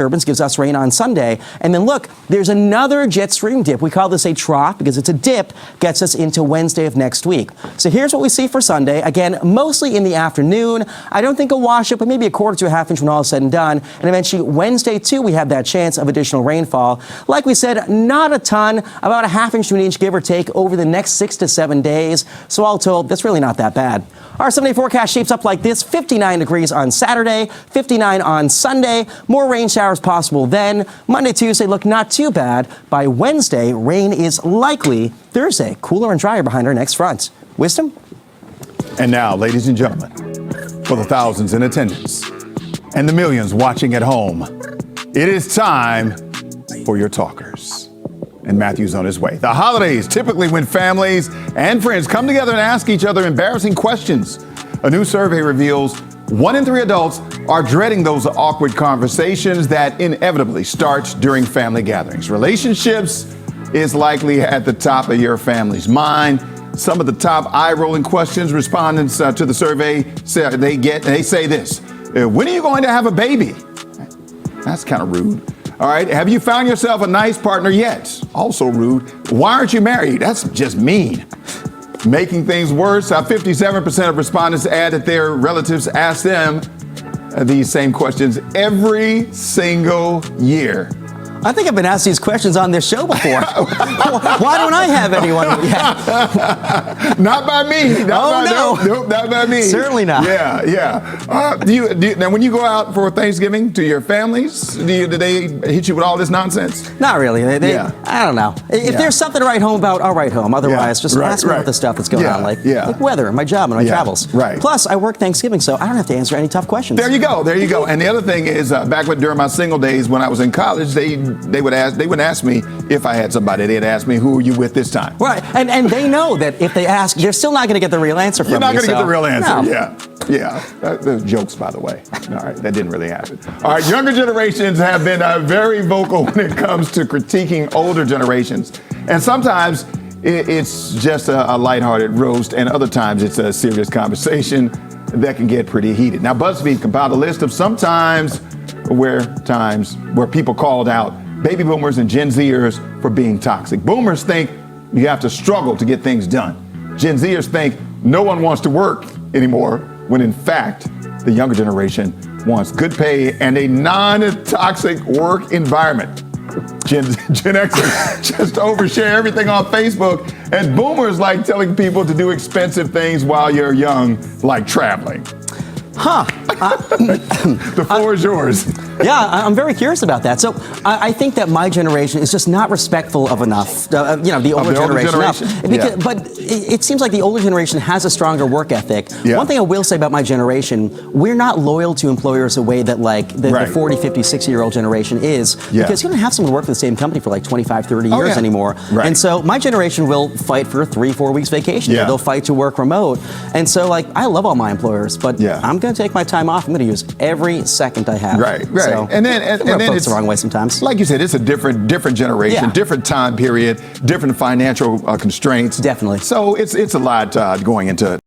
disturbance gives us rain on Sunday. And then look, there's another jet stream dip. We call this a trough because it's a dip, gets us into Wednesday of next week. So here's what we see for Sunday. Again, mostly in the afternoon. I don't think a wash up, but maybe a quarter to a half inch when all is said and done. And eventually Wednesday too, we have that chance of additional rainfall. Like we said, not a ton, about a half inch to an inch, give or take, over the next 6 to 7 days. So all told, that's really not that bad. Our 7-day forecast shapes up like this: 59 degrees on Saturday, 59 on Sunday, more rain showers possible then. Monday, Tuesday look not too bad. By Wednesday, rain is likely. Thursday, cooler and drier behind our next front. Wisdom? And now, ladies and gentlemen, for the thousands in attendance and the millions watching at home, it is time for your talkers. And Matthew's on his way. The holidays, typically when families and friends come together and ask each other embarrassing questions. A new survey reveals 1 in 3 adults are dreading those awkward conversations that inevitably start during family gatherings. Relationships is likely at the top of your family's mind. Some of the top eye-rolling questions respondents to the survey they say this: when are you going to have a baby? That's kind of rude. All right. Have you found yourself a nice partner yet? Also rude. Why aren't you married? That's just mean. Making things worse, 57% of respondents add that their relatives ask them these same questions every single year. I think I've been asked these questions on this show before. Why don't I have anyone yet? Not by me. Nope, not by me. Certainly not. Yeah. Now, when you go out for Thanksgiving to your families, do they hit you with all this nonsense? Not really. I don't know. If there's something to write home about, I'll write home. Otherwise, just ask me about the stuff that's going on, like weather, my job, and my travels. Right. Plus, I work Thanksgiving, so I don't have to answer any tough questions. There you go. And the other thing is, during my single days when I was in college, they wouldn't ask me if I had somebody. They'd ask me, who are you with this time? Right. And they know that if they ask, they're still not going to get the real answer from me. You're not going to get the real answer. No. Yeah. Those jokes, by the way. All right. That didn't really happen. All right. Younger generations have been very vocal when it comes to critiquing older generations. And sometimes it's just a lighthearted roast, and other times it's a serious conversation that can get pretty heated. Now, BuzzFeed compiled a list of some times where people called out baby boomers and Gen Zers for being toxic. Boomers think you have to struggle to get things done. Gen Zers think no one wants to work anymore, when in fact, the younger generation wants good pay and a non-toxic work environment. Gen Xers just overshare everything on Facebook, and boomers like telling people to do expensive things while you're young, like traveling. The floor is yours. Yeah, I'm very curious about that. So I think that my generation is just not respectful of enough, the older generation. But it seems like the older generation has a stronger work ethic. Yeah. One thing I will say about my generation, we're not loyal to employers the way that the 40, 50, 60-year-old generation is. Yeah. Because you don't have someone work for the same company for like 25, 30 years anymore. Right. And so my generation will fight for 3-4 weeks vacation. Yeah. They'll fight to work remote. And so I love all my employers, but I'm going to take my time off. I'm going to use every second I have. Right. So, and then it's the wrong way sometimes. Like you said, it's a different generation, different time period, different financial constraints. Definitely. So it's a lot going into it.